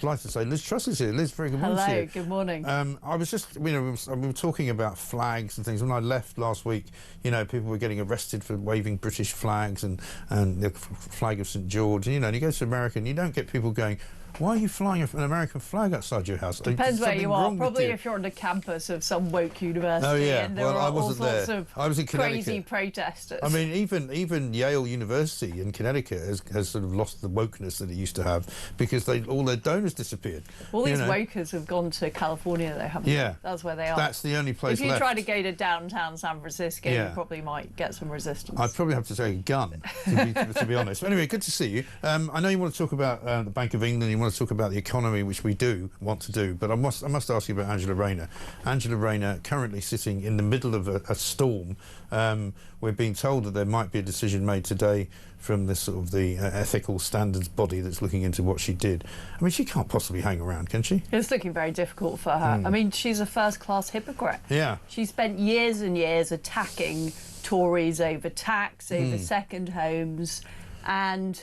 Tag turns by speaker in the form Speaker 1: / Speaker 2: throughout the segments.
Speaker 1: Like to say, Liz Truss is here. Liz, very good morning to you.
Speaker 2: Hello, good morning.
Speaker 1: I was just, we were talking about flags and things. When I left last week, people were getting arrested for waving British flags and the flag of St George. And, and you go to America and you don't get people going, why are you flying an American flag outside your house?
Speaker 2: Depends where you are. Probably if you're on the campus of some woke university.
Speaker 1: Oh yeah,
Speaker 2: and there are
Speaker 1: I wasn't
Speaker 2: all sorts
Speaker 1: there.
Speaker 2: of
Speaker 1: I was in
Speaker 2: crazy protesters.
Speaker 1: I mean, even Yale University in Connecticut has sort of lost the wokeness that it used to have because all their donors disappeared.
Speaker 2: All these wokers have gone to California, though, haven't
Speaker 1: they?
Speaker 2: That's where they are.
Speaker 1: That's the only place
Speaker 2: left. If you
Speaker 1: left.
Speaker 2: try to go to downtown San Francisco, you probably might get some resistance.
Speaker 1: I'd probably have to take a gun, to be honest. But anyway, good to see you. I know you want to talk about the Bank of England, you want to talk about the economy, which we do want to do, but I must ask you about Angela Rayner. Angela Rayner currently sitting in the middle of a storm. We're being told that there might be a decision made today from the ethical standards body that's looking into what she did. I mean, she can't possibly hang around, can she?
Speaker 2: It's looking very difficult for her. I mean, she's a first-class hypocrite.
Speaker 1: Yeah.
Speaker 2: She spent years and years attacking Tories over tax, over second homes, and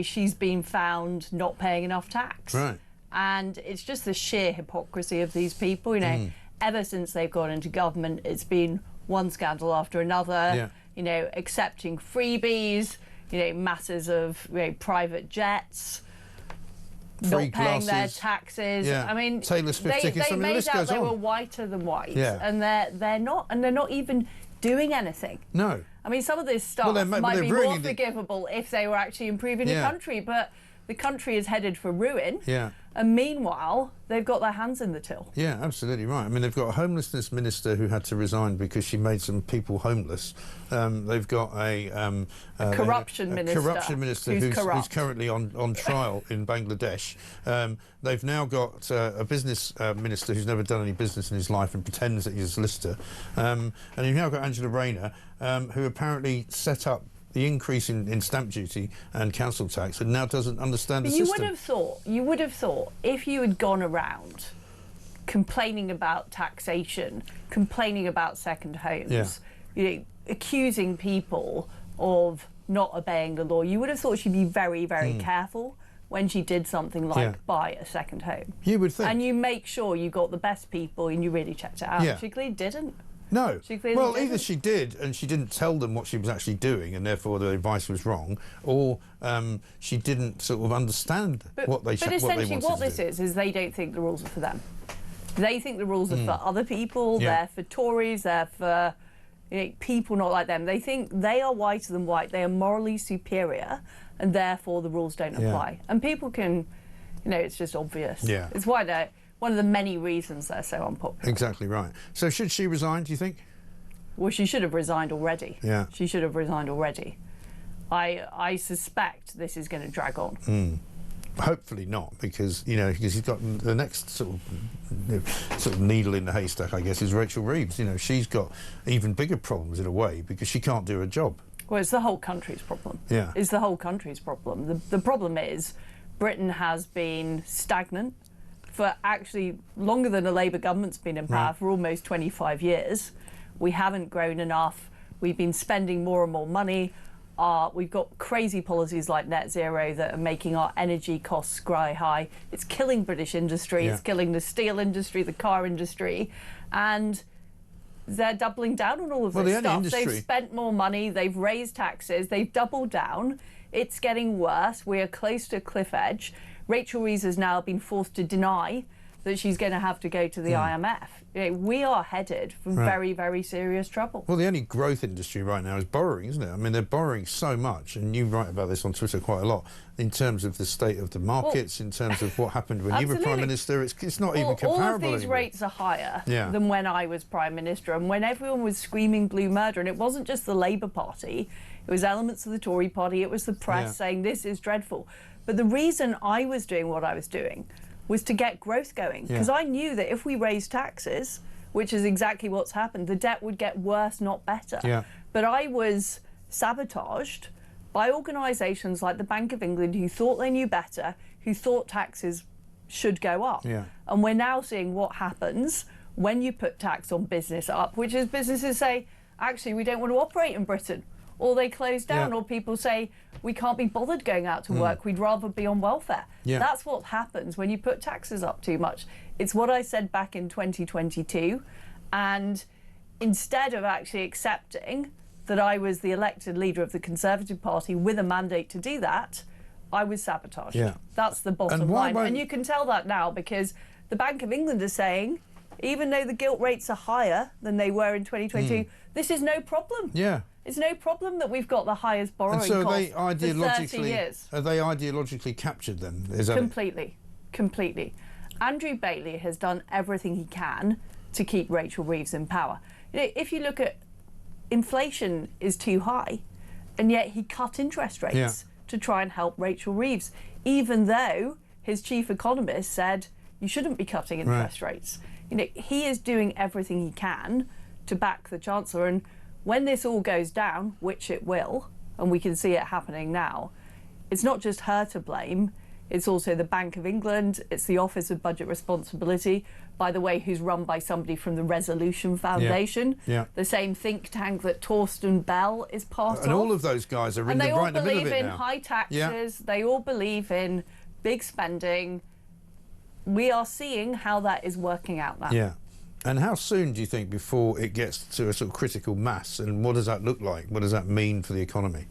Speaker 2: she's been found not paying enough tax.
Speaker 1: Right.
Speaker 2: And it's just the sheer hypocrisy of these people. Ever since they've gone into government, it's been one scandal after another. Accepting freebies, masses of private jets,
Speaker 1: free
Speaker 2: not paying their
Speaker 1: glasses.
Speaker 2: taxes.
Speaker 1: Yeah.
Speaker 2: I mean,
Speaker 1: Taylor Swift tickets.
Speaker 2: they
Speaker 1: I mean, the
Speaker 2: made
Speaker 1: list
Speaker 2: out
Speaker 1: goes
Speaker 2: they
Speaker 1: on.
Speaker 2: were whiter than white,
Speaker 1: Yeah.
Speaker 2: and they're not, and they're not even doing anything.
Speaker 1: No.
Speaker 2: I mean, some of this stuff might be more forgivable if they were actually improving the country, but the country is headed for ruin.
Speaker 1: Yeah.
Speaker 2: And meanwhile, they've got their hands in the till.
Speaker 1: Yeah, absolutely right. I mean, they've got a homelessness minister who had to resign because she made some people homeless. They've got a
Speaker 2: corruption minister
Speaker 1: who's currently on trial in Bangladesh. They've now got a business minister who's never done any business in his life and pretends that he's a solicitor. And you've now got Angela Rayner, who apparently set up the increase in stamp duty and council tax and now doesn't understand the system.
Speaker 2: You would have thought if you had gone around complaining about taxation, complaining about second homes, accusing people of not obeying the law, you would have thought she'd be very, very careful when she did something like buy a second home.
Speaker 1: You would think.
Speaker 2: And you make sure you got the best people and you really checked it out.
Speaker 1: Yeah.
Speaker 2: She clearly didn't.
Speaker 1: No. Well, either she did and she didn't tell them what she was actually doing and therefore the advice was wrong, or she didn't sort of understand what they wanted to do. But essentially
Speaker 2: what this is they don't think the rules are for them. They think the rules are for other people, they're for Tories, they're for people not like them. They think they are whiter than white, they are morally superior, and therefore the rules don't apply. And people can, it's just obvious.
Speaker 1: Yeah.
Speaker 2: It's why they're one of the many reasons they're so unpopular.
Speaker 1: Exactly right. So should she resign, do you think?
Speaker 2: Well, she should have resigned already.
Speaker 1: Yeah.
Speaker 2: She should have resigned already. I suspect this is going to drag on.
Speaker 1: Hopefully not, because he's got the next sort of needle in the haystack, I guess, is Rachel Reeves. She's got even bigger problems in a way because she can't do her job.
Speaker 2: Well, it's the whole country's problem.
Speaker 1: Yeah.
Speaker 2: It's the whole country's problem. The problem is Britain has been stagnant for actually longer than a Labour government's been in power, for almost 25 years. We haven't grown enough. We've been spending more and more money. We've got crazy policies like net zero that are making our energy costs sky high. It's killing British industry. It's killing the steel industry, the car industry, and they're doubling down on all of this stuff. They've spent more money. They've raised taxes. They've doubled down. It's getting worse. We are close to a cliff edge. Rachel Reeves has now been forced to deny that she's going to have to go to the IMF. We are headed for very, very serious trouble.
Speaker 1: Well, the only growth industry right now is borrowing, isn't it? I mean, they're borrowing so much, and you write about this on Twitter quite a lot, in terms of the state of the markets, in terms of what happened when you were Prime Minister. It's not even comparable
Speaker 2: all of these
Speaker 1: anymore.
Speaker 2: rates are higher than when I was Prime Minister, and when everyone was screaming blue murder, and it wasn't just the Labour Party, it was elements of the Tory Party, it was the press saying this is dreadful. But the reason I was doing what I was doing was to get growth going, because I knew that if we raised taxes, which is exactly what's happened, the debt would get worse, not better.
Speaker 1: Yeah.
Speaker 2: But I was sabotaged by organisations like the Bank of England who thought they knew better, who thought taxes should go up.
Speaker 1: Yeah.
Speaker 2: And we're now seeing what happens when you put tax on business up, which is businesses say, actually, we don't want to operate in Britain. or they close down,
Speaker 1: Yeah.
Speaker 2: or people say, we can't be bothered going out to work, we'd rather be on welfare.
Speaker 1: Yeah.
Speaker 2: That's what happens when you put taxes up too much. It's what I said back in 2022, and instead of actually accepting that I was the elected leader of the Conservative Party with a mandate to do that, I was sabotaged.
Speaker 1: Yeah.
Speaker 2: That's the bottom
Speaker 1: And why
Speaker 2: line.
Speaker 1: won't-
Speaker 2: And you can tell that now because the Bank of England is saying, even though the gilt rates are higher than they were in 2022, this is no problem.
Speaker 1: Yeah.
Speaker 2: It's no problem that we've got the highest borrowing
Speaker 1: And so
Speaker 2: cost
Speaker 1: they
Speaker 2: for 30
Speaker 1: ideologically
Speaker 2: years.
Speaker 1: are they ideologically captured then? Is that it?
Speaker 2: Completely. Andrew Bailey has done everything he can to keep Rachel Reeves in power. You know, if you look at inflation is too high, and yet he cut interest rates
Speaker 1: Yeah.
Speaker 2: to try and help Rachel Reeves, even though his chief economist said you shouldn't be cutting interest rates. You know, he is doing everything he can to back the Chancellor, and when this all goes down, which it will, and we can see it happening now, it's not just her to blame, it's also the Bank of England, it's the Office of Budget Responsibility, by the way, who's run by somebody from the Resolution Foundation,
Speaker 1: Yeah.
Speaker 2: the same think tank that Torsten Bell is part
Speaker 1: And
Speaker 2: of.
Speaker 1: all of those guys are
Speaker 2: And they all
Speaker 1: right in the middle of
Speaker 2: believe
Speaker 1: it
Speaker 2: in
Speaker 1: now.
Speaker 2: high taxes,
Speaker 1: Yeah.
Speaker 2: they all believe in big spending. We are seeing how that is working out now.
Speaker 1: Yeah. And how soon do you think before it gets to a sort of critical mass? And what does that look like? What does that mean for the economy?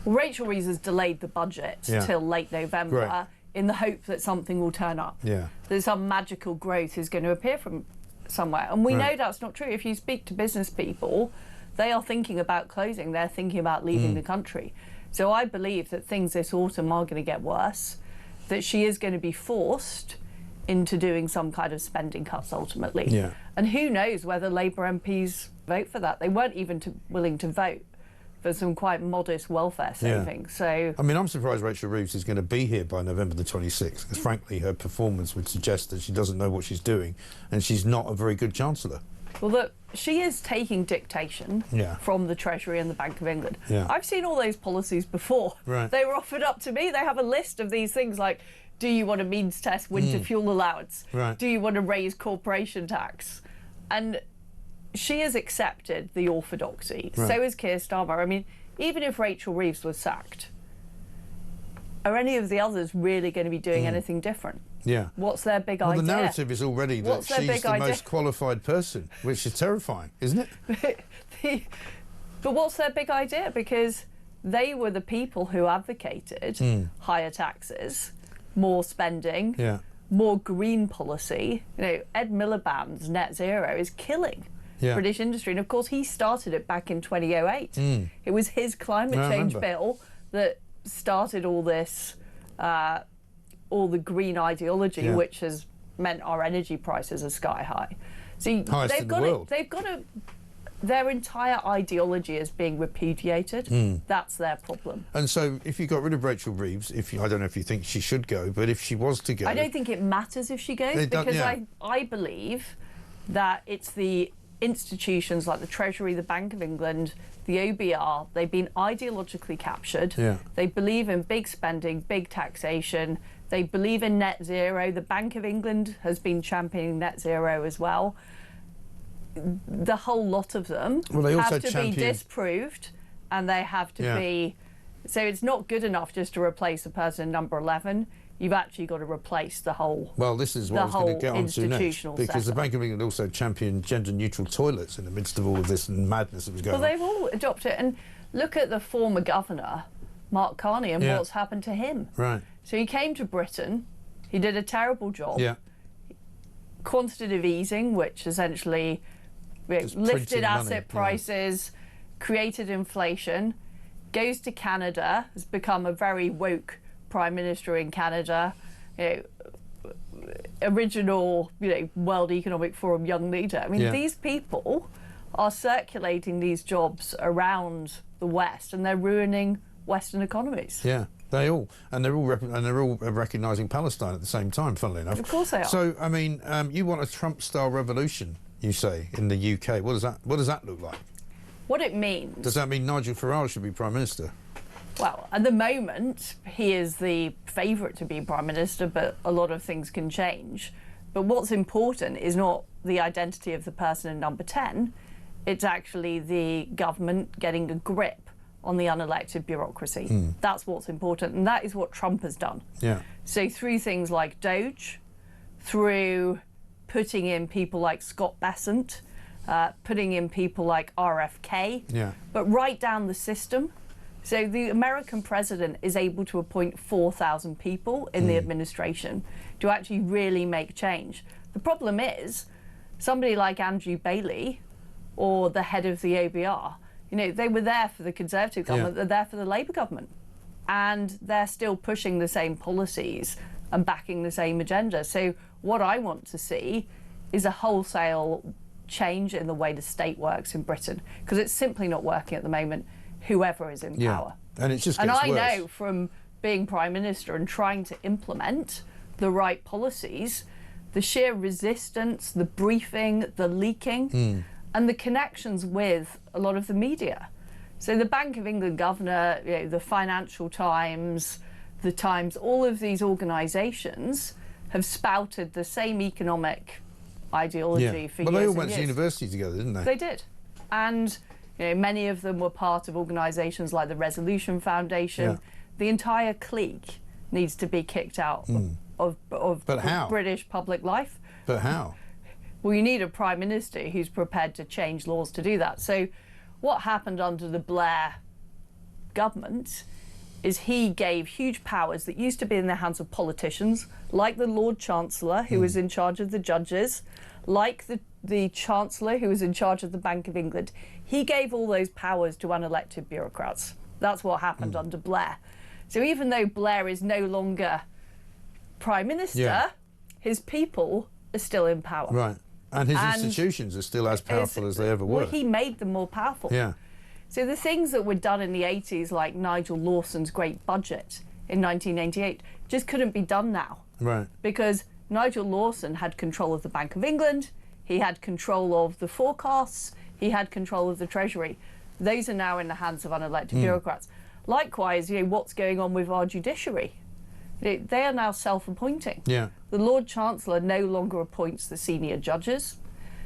Speaker 2: Well, Rachel Reeves has delayed the budget
Speaker 1: Yeah.
Speaker 2: till late November
Speaker 1: Great.
Speaker 2: in the hope that something will turn up.
Speaker 1: Yeah.
Speaker 2: That some magical growth is going to appear from somewhere. And we
Speaker 1: Right.
Speaker 2: know that's not true. If you speak to business people, they are thinking about closing, they're thinking about leaving the country. So I believe that things this autumn are going to get worse, that she is going to be forced into doing some kind of spending cuts ultimately.
Speaker 1: Yeah.
Speaker 2: And who knows whether Labour MPs vote for that. They weren't even willing to vote for some quite modest welfare
Speaker 1: Yeah.
Speaker 2: savings. So
Speaker 1: I mean, I'm surprised Rachel Reeves is going to be here by November the 26th, because frankly, her performance would suggest that she doesn't know what she's doing, and she's not a very good Chancellor.
Speaker 2: well, look, she is taking dictation
Speaker 1: Yeah.
Speaker 2: from the Treasury and the Bank of England.
Speaker 1: Yeah.
Speaker 2: I've seen all those policies before.
Speaker 1: Right.
Speaker 2: They were offered up to me. They have a list of these things like, do you want to means test winter fuel allowance?
Speaker 1: Right.
Speaker 2: Do you want to raise corporation tax? And she has accepted the orthodoxy.
Speaker 1: Right.
Speaker 2: So is Keir Starmer. I mean, even if Rachel Reeves was sacked, are any of the others really going to be doing anything different?
Speaker 1: Yeah.
Speaker 2: What's their big
Speaker 1: Well,
Speaker 2: idea?
Speaker 1: the narrative is already that
Speaker 2: What's their
Speaker 1: she's
Speaker 2: big
Speaker 1: the
Speaker 2: idea?
Speaker 1: most qualified person, which is terrifying, isn't it?
Speaker 2: But what's their big idea? Because they were the people who advocated higher taxes, more spending,
Speaker 1: Yeah.
Speaker 2: more green policy. You know, Ed Miliband's net zero is killing
Speaker 1: Yeah.
Speaker 2: British industry, and of course he started it back in 2008. It was his climate
Speaker 1: I
Speaker 2: change
Speaker 1: remember.
Speaker 2: bill that started all this, all the green ideology,
Speaker 1: Yeah.
Speaker 2: which has meant our energy prices are sky high. So
Speaker 1: Highest
Speaker 2: they've
Speaker 1: in the
Speaker 2: got
Speaker 1: world.
Speaker 2: They've got to. Their entire ideology is being repudiated. That's their problem.
Speaker 1: And so, if you got rid of Rachel Reeves, I don't know if you think she should go, but if she was to go,
Speaker 2: I don't think it matters if she goes
Speaker 1: It don't-
Speaker 2: because
Speaker 1: yeah.
Speaker 2: I believe that it's the institutions like the Treasury, the Bank of England, the OBR, they've been ideologically captured.
Speaker 1: Yeah.
Speaker 2: They believe in big spending, big taxation. They believe in net zero. The Bank of England has been championing net zero as well. The whole lot of them
Speaker 1: Well, they also
Speaker 2: have to be
Speaker 1: champion-
Speaker 2: disproved, and they have to
Speaker 1: Yeah.
Speaker 2: be. So it's not good enough just to replace a person in number 11. You've actually got to replace the whole.
Speaker 1: well, this is what
Speaker 2: the
Speaker 1: I was going
Speaker 2: whole
Speaker 1: to get onto next,
Speaker 2: institutional
Speaker 1: because the
Speaker 2: setup.
Speaker 1: Bank of England also championed gender-neutral toilets in the midst of all of this madness that was going
Speaker 2: Well,
Speaker 1: on.
Speaker 2: they've all adopted it. And look at the former governor, Mark Carney, and
Speaker 1: Yeah.
Speaker 2: what's happened to him.
Speaker 1: Right.
Speaker 2: So he came to Britain, he did a terrible job.
Speaker 1: Yeah.
Speaker 2: Quantitative easing, which essentially
Speaker 1: Just
Speaker 2: lifted
Speaker 1: printing money,
Speaker 2: asset
Speaker 1: yeah.
Speaker 2: prices, created inflation, goes to Canada, has become a very woke Prime Minister in Canada, original, World Economic Forum young leader. I mean,
Speaker 1: Yeah.
Speaker 2: these people are circulating these jobs around the West, and they're ruining Western economies.
Speaker 1: Yeah, they're all recognising Palestine at the same time. Funnily enough,
Speaker 2: Of course they are.
Speaker 1: So, I mean, you want a Trump-style revolution, you say, in the UK? What does that look like?
Speaker 2: What it means.
Speaker 1: Does that mean Nigel Farage should be Prime Minister?
Speaker 2: Well, at the moment, he is the favourite to be Prime Minister, but a lot of things can change. But what's important is not the identity of the person in number 10, it's actually the government getting a grip on the unelected bureaucracy. That's what's important, and that is what Trump has done.
Speaker 1: Yeah.
Speaker 2: So through things like Doge, through putting in people like Scott Bessent, putting in people like RFK, but right down the system. So the American president is able to appoint 4,000 people in the administration to actually really make change. The problem is, somebody like Andrew Bailey or the head of the OBR, they were there for the Conservative government, they're there for the Labour government. And they're still pushing the same policies and backing the same agenda. So what I want to see is a wholesale change in the way the state works in Britain, because it's simply not working at the moment, whoever is in power.
Speaker 1: And it just
Speaker 2: gets
Speaker 1: worse.
Speaker 2: And I know from being Prime Minister and trying to implement the right policies, the sheer resistance, the briefing, the leaking, and the connections with a lot of the media. So the Bank of England governor, the Financial Times, the Times, all of these organisations have spouted the same economic ideology for years.
Speaker 1: But they all went
Speaker 2: years.
Speaker 1: to university together, didn't they?
Speaker 2: They did. And many of them were part of organisations like the Resolution Foundation. The entire clique needs to be kicked out of British public life.
Speaker 1: But how?
Speaker 2: Well, you need a Prime Minister who's prepared to change laws to do that. So what happened under the Blair government is he gave huge powers that used to be in the hands of politicians, like the Lord Chancellor, who was in charge of the judges, like the Chancellor, who was in charge of the Bank of England. He gave all those powers to unelected bureaucrats. That's what happened under Blair. So even though Blair is no longer Prime Minister, his people are still in power.
Speaker 1: Right. And his institutions are still as powerful as they ever were.
Speaker 2: Well, he made them more powerful.
Speaker 1: Yeah.
Speaker 2: So the things that were done in the 80s, like Nigel Lawson's great budget in 1988, just couldn't be done now.
Speaker 1: Right.
Speaker 2: Because Nigel Lawson had control of the Bank of England, he had control of the forecasts, he had control of the Treasury. Those are now in the hands of unelected bureaucrats. Likewise, what's going on with our judiciary? They are now self-appointing.
Speaker 1: Yeah.
Speaker 2: The Lord Chancellor no longer appoints the senior judges,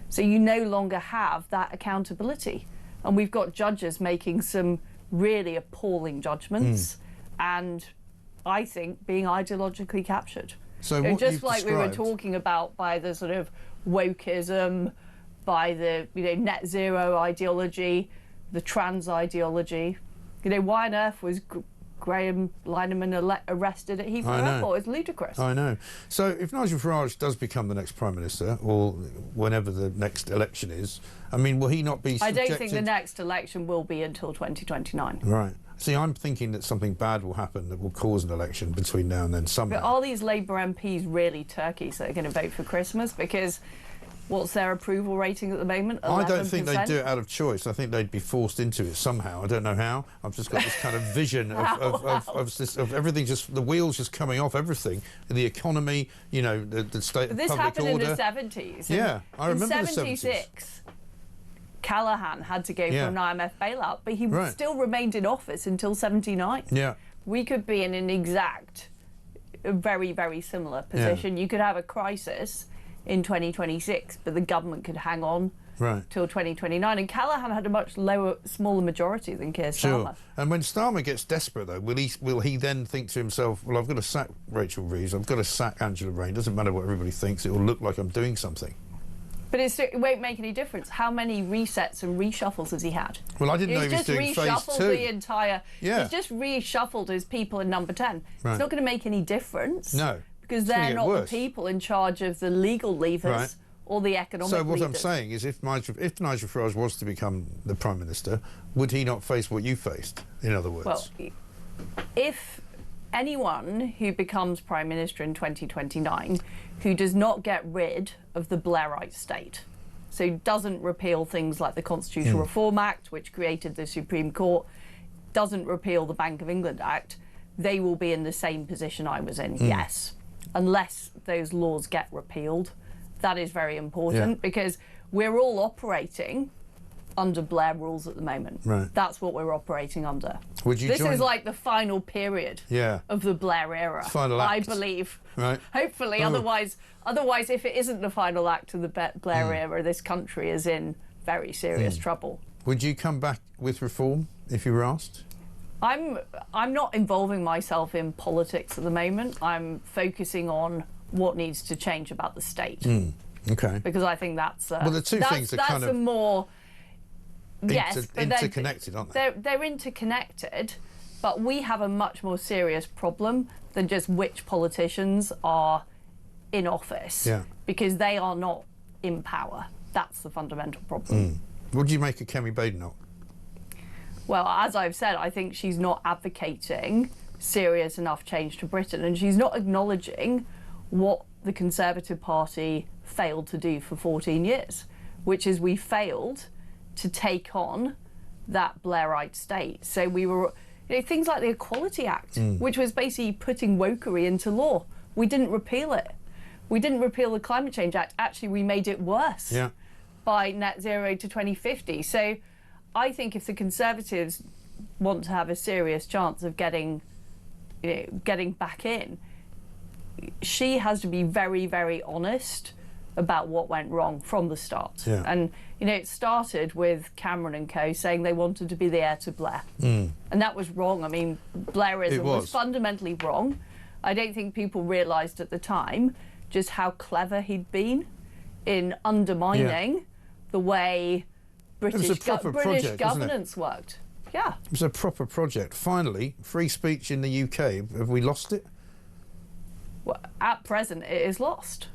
Speaker 2: so you no longer have that accountability. And we've got judges making some really appalling judgments and I think being ideologically captured.
Speaker 1: So what
Speaker 2: just
Speaker 1: you've
Speaker 2: like we were
Speaker 1: described-
Speaker 2: talking about by the sort of wokeism, by the net zero ideology, the trans ideology. Why on earth was Graham Lineman arrested at Heathrow Airport? It's ludicrous.
Speaker 1: I know. So if Nigel Farage does become the next Prime Minister, or whenever the next election is, I mean, will he not be subjected...
Speaker 2: I don't think the next election will be until 2029.
Speaker 1: Right. See, I'm thinking that something bad will happen that will cause an election between now and then somehow.
Speaker 2: But are these Labour MPs really turkeys that are going to vote for Christmas? Because what's their approval rating at the moment? 11%?
Speaker 1: I don't think they'd do it out of choice. I think they'd be forced into it somehow. I don't know how. I've just got this kind of vision of everything, just the wheels just coming off everything. The economy, the state of
Speaker 2: this
Speaker 1: public order.
Speaker 2: This happened in the 70s.
Speaker 1: Yeah, I remember
Speaker 2: in
Speaker 1: the 70s.
Speaker 2: 76, Callaghan had to go for an IMF bailout, but he still remained in office until 79.
Speaker 1: Yeah.
Speaker 2: We could be in an exact, very, very similar position. You could have a crisis in 2026, but the government could hang on till 2029. And Callaghan had a much smaller majority than Keir Starmer.
Speaker 1: Sure. And when Starmer gets desperate, though, will he then think to himself, well, I've got to sack Rachel Reeves, I've got to sack Angela Rayner, doesn't matter what everybody thinks, it will look like I'm doing something.
Speaker 2: But it won't make any difference. How many resets and reshuffles has he had?
Speaker 1: Well, I didn't know he was doing phase 2.
Speaker 2: The entire... He's just reshuffled his people in number 10. It's not going to make any difference.
Speaker 1: No.
Speaker 2: Because they're not the people in charge of the legal levers or the economic levers.
Speaker 1: So what I'm saying is if Nigel Farage was to become the Prime Minister, would he not face what you faced, in other words?
Speaker 2: Well, if anyone who becomes Prime Minister in 2029 who does not get rid of the Blairite state, so doesn't repeal things like the Constitutional Reform Act, which created the Supreme Court, doesn't repeal the Bank of England Act, they will be in the same position I was in, yes. Unless those laws get repealed. That is very important because we're all operating under Blair rules at the moment. Right. That's what we're operating under. This is like the final period of the Blair era,
Speaker 1: final act.
Speaker 2: I believe.
Speaker 1: Right.
Speaker 2: Hopefully, otherwise, if it isn't the final act of the Blair era, this country is in very serious trouble.
Speaker 1: Would you come back with reform if you were asked?
Speaker 2: I'm not involving myself in politics at the moment. I'm focusing on what needs to change about the state.
Speaker 1: Okay.
Speaker 2: Because I think that's
Speaker 1: well, the two things are kind of
Speaker 2: more yes,
Speaker 1: interconnected, aren't they?
Speaker 2: They're interconnected, but we have a much more serious problem than just which politicians are in office.
Speaker 1: Yeah.
Speaker 2: Because they are not in power. That's the fundamental problem.
Speaker 1: What do you make of Kemi Badenoch?
Speaker 2: Well, as I've said, I think she's not advocating serious enough change to Britain, and she's not acknowledging what the Conservative Party failed to do for 14 years, which is we failed to take on that Blairite state. So we were, things like the Equality Act, which was basically putting wokery into law. We didn't repeal it. We didn't repeal the Climate Change Act. Actually, we made it worse by net zero to 2050. So I think if the Conservatives want to have a serious chance of getting back in, she has to be very, very honest about what went wrong from the start.
Speaker 1: Yeah.
Speaker 2: And, it started with Cameron and co saying they wanted to be the heir to Blair. And that was wrong. I mean, Blairism was fundamentally wrong. I don't think people realised at the time just how clever he'd been in undermining the way British governance worked. Yeah.
Speaker 1: It was a proper project. Finally, free speech in the UK. Have we lost it?
Speaker 2: Well, at present, it is lost.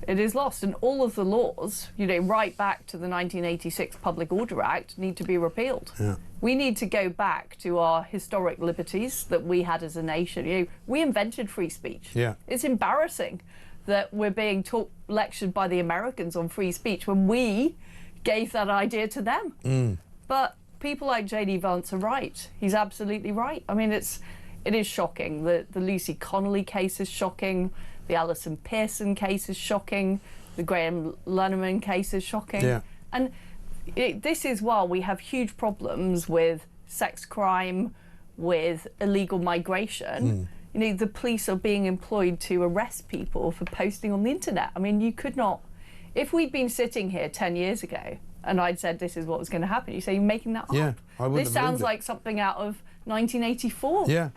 Speaker 2: It is lost. And all of the laws, right back to the 1986 Public Order Act, need to be repealed.
Speaker 1: Yeah.
Speaker 2: We need to go back to our historic liberties that we had as a nation. We invented free speech.
Speaker 1: Yeah.
Speaker 2: It's embarrassing that we're being lectured by the Americans on free speech when we gave that idea to them. But people like J.D. Vance are right. He's absolutely right. I mean, it is shocking. The Lucy Connolly case is shocking. The Alison Pearson case is shocking. The Graham Lunneman case is shocking.
Speaker 1: Yeah.
Speaker 2: And this is why we have huge problems with sex crime, with illegal migration. The police are being employed to arrest people for posting on the internet. I mean, you could not... If we'd been sitting here 10 years ago and I'd said this is what was going to happen, you say, you're making that up.
Speaker 1: Yeah, I wouldn't
Speaker 2: This
Speaker 1: have
Speaker 2: sounds
Speaker 1: believed
Speaker 2: like something out of 1984.
Speaker 1: Yeah.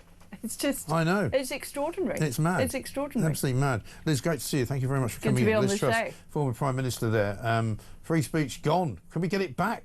Speaker 2: It's just...
Speaker 1: I know.
Speaker 2: It's extraordinary.
Speaker 1: It's mad.
Speaker 2: It's extraordinary.
Speaker 1: Absolutely mad. Liz, great to see you. Thank you very much for coming in.
Speaker 2: Good to be on
Speaker 1: Liz
Speaker 2: the
Speaker 1: Truss,
Speaker 2: show.
Speaker 1: former Prime Minister there. Free speech gone. Can we get it back?